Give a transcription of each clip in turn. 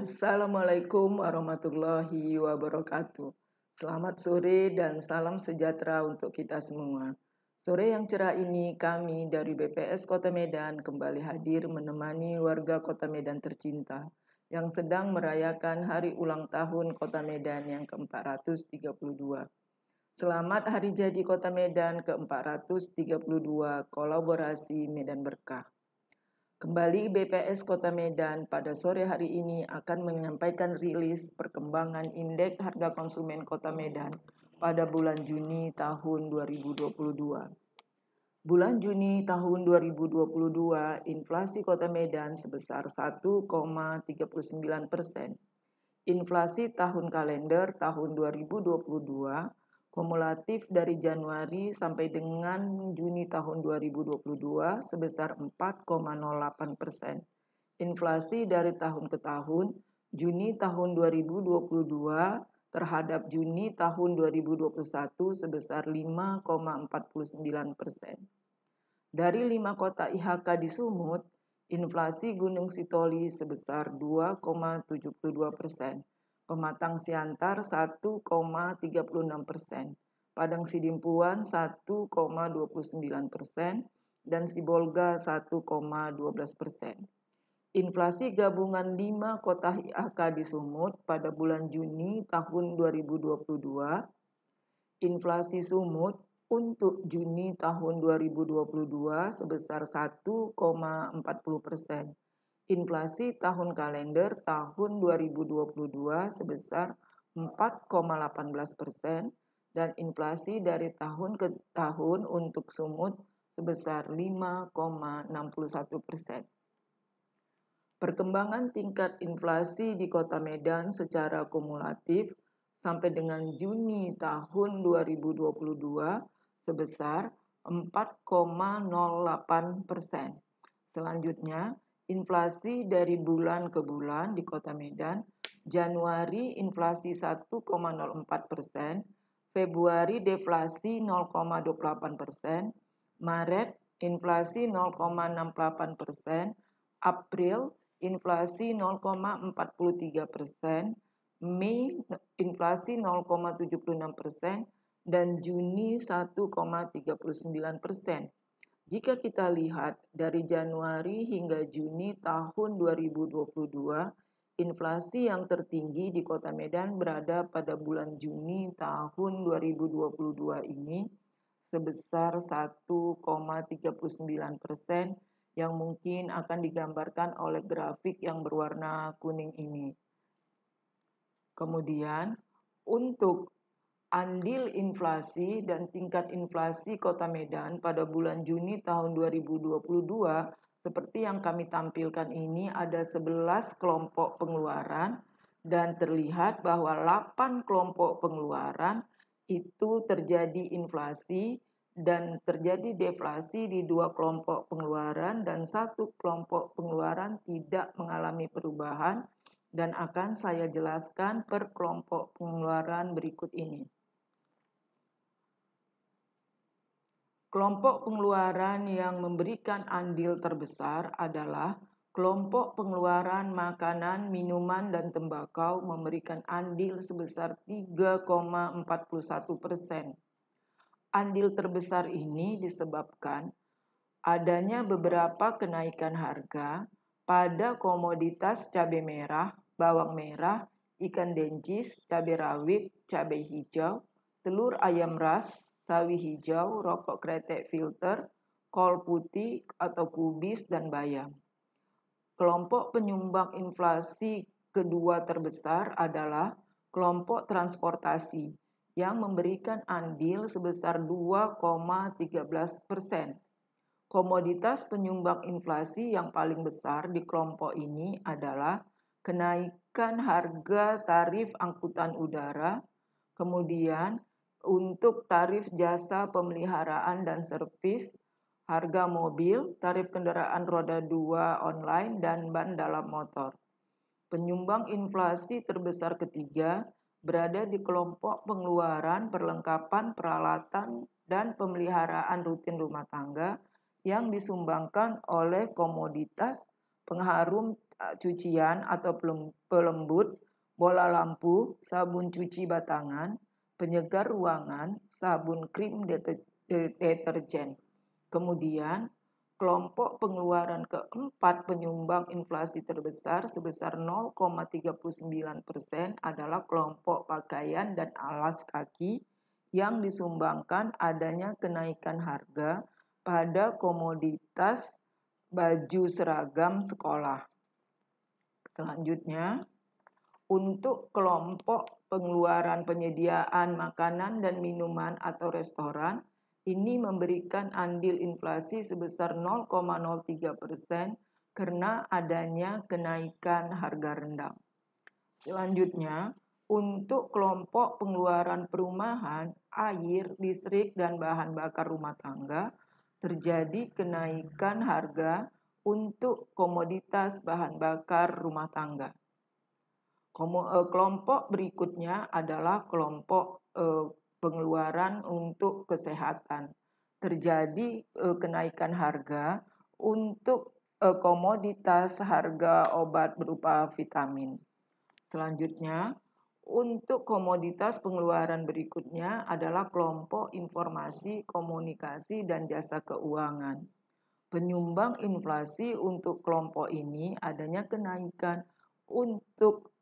Assalamualaikum warahmatullahi wabarakatuh. Selamat sore dan salam sejahtera untuk kita semua. Sore yang cerah ini kami dari BPS Kota Medan kembali hadir menemani warga Kota Medan tercinta yang sedang merayakan hari ulang tahun Kota Medan yang ke-432. Selamat Hari Jadi Kota Medan ke-432, kolaborasi Medan Berkah. Kembali BPS Kota Medan pada sore hari ini akan menyampaikan rilis perkembangan indeks harga konsumen Kota Medan pada bulan Juni tahun 2022. Bulan Juni tahun 2022, inflasi Kota Medan sebesar 1,39%. Inflasi tahun kalender tahun 2022 kumulatif dari Januari sampai dengan Juni tahun 2022 sebesar 4,08%. Inflasi dari tahun ke tahun, Juni tahun 2022 terhadap Juni tahun 2021 sebesar 5,49%. Dari 5 kota IHK di Sumut, inflasi Gunung Sitoli sebesar 2,72%. Pematang Siantar 1,36%, Padang Sidimpuan 1,29%, dan Sibolga 1,12%. Inflasi gabungan 5 kota IHK di Sumut pada bulan Juni tahun 2022, inflasi Sumut untuk Juni tahun 2022 sebesar 1,40%. Inflasi tahun kalender tahun 2022 sebesar 4,18% dan inflasi dari tahun ke tahun untuk Sumut sebesar 5,61%. Perkembangan tingkat inflasi di Kota Medan secara kumulatif sampai dengan Juni tahun 2022 sebesar 4,08%. Selanjutnya, inflasi dari bulan ke bulan di Kota Medan, Januari inflasi 1,04%, Februari deflasi 0,28%, Maret inflasi 0,68%, April inflasi 0,43%, Mei inflasi 0,76%, dan Juni 1,39%. Jika kita lihat dari Januari hingga Juni tahun 2022, inflasi yang tertinggi di Kota Medan berada pada bulan Juni tahun 2022 ini sebesar 1,39% yang mungkin akan digambarkan oleh grafik yang berwarna kuning ini. Kemudian, untuk andil inflasi dan tingkat inflasi Kota Medan pada bulan Juni tahun 2022 seperti yang kami tampilkan ini ada 11 kelompok pengeluaran dan terlihat bahwa 8 kelompok pengeluaran itu terjadi inflasi dan terjadi deflasi di 2 kelompok pengeluaran dan 1 kelompok pengeluaran tidak mengalami perubahan dan akan saya jelaskan per kelompok pengeluaran berikut ini. Kelompok pengeluaran yang memberikan andil terbesar adalah kelompok pengeluaran makanan, minuman, dan tembakau memberikan andil sebesar 3,41%. Andil terbesar ini disebabkan adanya beberapa kenaikan harga pada komoditas cabai merah, bawang merah, ikan dencis, cabai rawit, cabai hijau, telur ayam ras, sawi hijau, rokok kretek filter, kol putih atau kubis, dan bayam. Kelompok penyumbang inflasi kedua terbesar adalah kelompok transportasi yang memberikan andil sebesar 2,13%. Komoditas penyumbang inflasi yang paling besar di kelompok ini adalah kenaikan harga tarif angkutan udara, kemudian untuk tarif jasa pemeliharaan dan servis, harga mobil, tarif kendaraan roda 2 online, dan ban dalam motor. Penyumbang inflasi terbesar ketiga berada di kelompok pengeluaran perlengkapan peralatan dan pemeliharaan rutin rumah tangga yang disumbangkan oleh komoditas pengharum cucian atau pelembut, bola lampu, sabun cuci batangan, penyegar ruangan, sabun krim deterjen. Kemudian, kelompok pengeluaran keempat penyumbang inflasi terbesar sebesar 0,39% adalah kelompok pakaian dan alas kaki yang disumbangkan adanya kenaikan harga pada komoditas baju seragam sekolah. Selanjutnya, untuk kelompok pengeluaran penyediaan makanan dan minuman atau restoran, ini memberikan andil inflasi sebesar 0,03% karena adanya kenaikan harga rendang. Selanjutnya, untuk kelompok pengeluaran perumahan, air, listrik, dan bahan bakar rumah tangga, terjadi kenaikan harga untuk komoditas bahan bakar rumah tangga. Kelompok berikutnya adalah kelompok pengeluaran untuk kesehatan. Terjadi kenaikan harga untuk komoditas harga obat berupa vitamin. Selanjutnya, untuk komoditas pengeluaran berikutnya adalah kelompok informasi, komunikasi, dan jasa keuangan. Penyumbang inflasi untuk kelompok ini adanya kenaikan untuk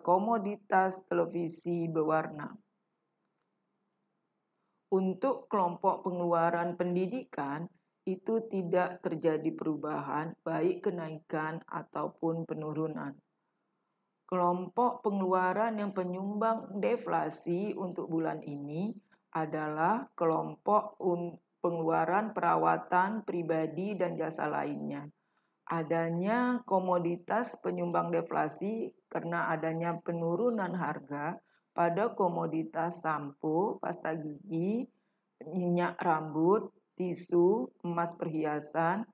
komoditas televisi berwarna. Untuk kelompok pengeluaran pendidikan, itu tidak terjadi perubahan, baik kenaikan ataupun penurunan. Kelompok pengeluaran yang penyumbang deflasi untuk bulan ini adalah kelompok pengeluaran perawatan pribadi dan jasa lainnya. Adanya komoditas penyumbang deflasi karena adanya penurunan harga pada komoditas sampo, pasta gigi, minyak rambut, tisu, emas perhiasan,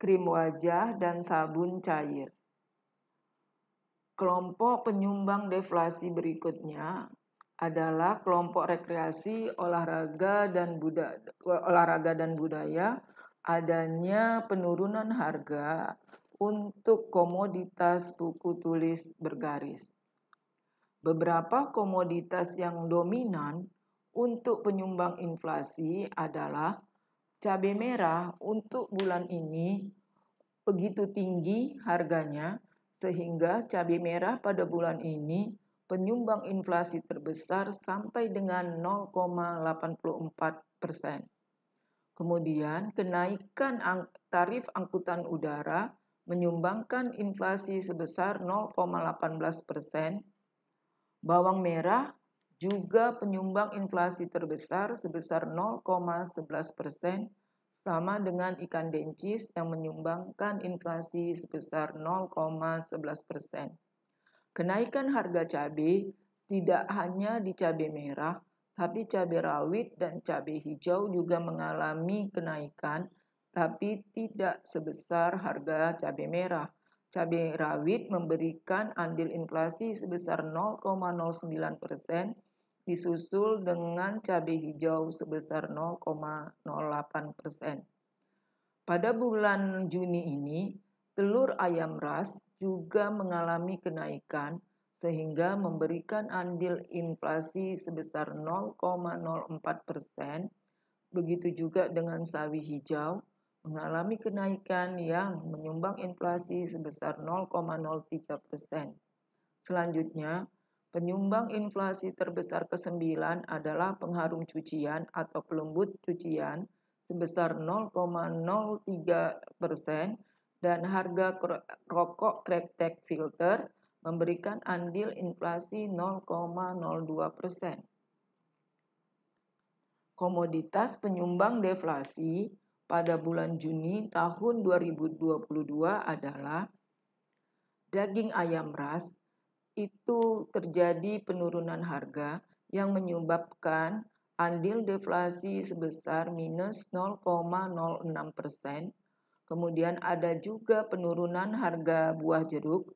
krim wajah, dan sabun cair. Kelompok penyumbang deflasi berikutnya adalah kelompok rekreasi, olahraga dan budaya. Adanya penurunan harga untuk komoditas buku tulis bergaris. Beberapa komoditas yang dominan untuk penyumbang inflasi adalah cabai merah. Untuk bulan ini begitu tinggi harganya sehingga cabai merah pada bulan ini penyumbang inflasi terbesar sampai dengan 0,84%. Kemudian, kenaikan tarif angkutan udara menyumbangkan inflasi sebesar 0,18%. Bawang merah juga penyumbang inflasi terbesar sebesar 0,11%, sama dengan ikan dencis yang menyumbangkan inflasi sebesar 0,11%. Kenaikan harga cabai tidak hanya di cabai merah, tapi cabai rawit dan cabai hijau juga mengalami kenaikan, tapi tidak sebesar harga cabai merah. Cabai rawit memberikan andil inflasi sebesar 0,09%, disusul dengan cabai hijau sebesar 0,08%. Pada bulan Juni ini, telur ayam ras juga mengalami kenaikan sehingga memberikan andil inflasi sebesar 0,04%. Begitu juga dengan sawi hijau mengalami kenaikan yang menyumbang inflasi sebesar 0,03%. Selanjutnya, penyumbang inflasi terbesar ke-9 adalah pengharum cucian atau pelembut cucian sebesar 0,03% dan harga rokok kretek filter memberikan andil inflasi 0,02%. Komoditas penyumbang deflasi pada bulan Juni tahun 2022 adalah daging ayam ras. Itu terjadi penurunan harga yang menyebabkan andil deflasi sebesar minus 0,06%. Kemudian ada juga penurunan harga buah jeruk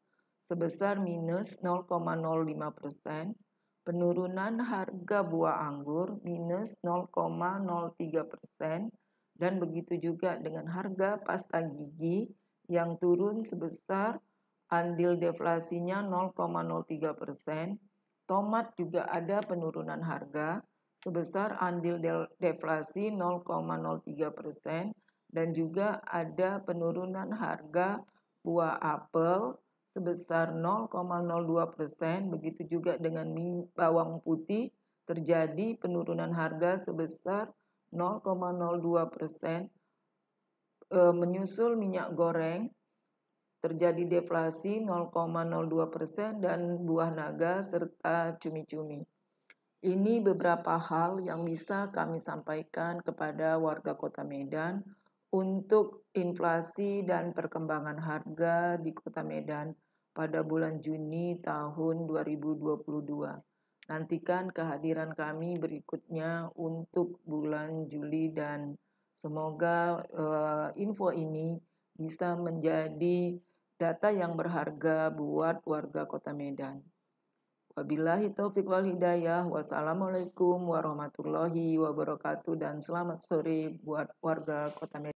sebesar minus 0,05%, penurunan harga buah anggur minus 0,03%, dan begitu juga dengan harga pasta gigi yang turun sebesar andil deflasinya 0,03%. Tomat juga ada penurunan harga sebesar andil deflasi 0,03% dan juga ada penurunan harga buah apel sebesar 0,02%. Begitu juga dengan bawang putih terjadi penurunan harga sebesar 0,02%. Menyusul minyak goreng terjadi deflasi 0,02% dan buah naga serta cumi-cumi. Ini beberapa hal yang bisa kami sampaikan kepada warga Kota Medan untuk inflasi dan perkembangan harga di Kota Medan pada bulan Juni tahun 2022. Nantikan kehadiran kami berikutnya untuk bulan Juli dan semoga info ini bisa menjadi data yang berharga buat warga Kota Medan. Wabillahi taufiq wal hidayah. Wassalamualaikum warahmatullahi wabarakatuh dan selamat sore buat warga Kota Medan.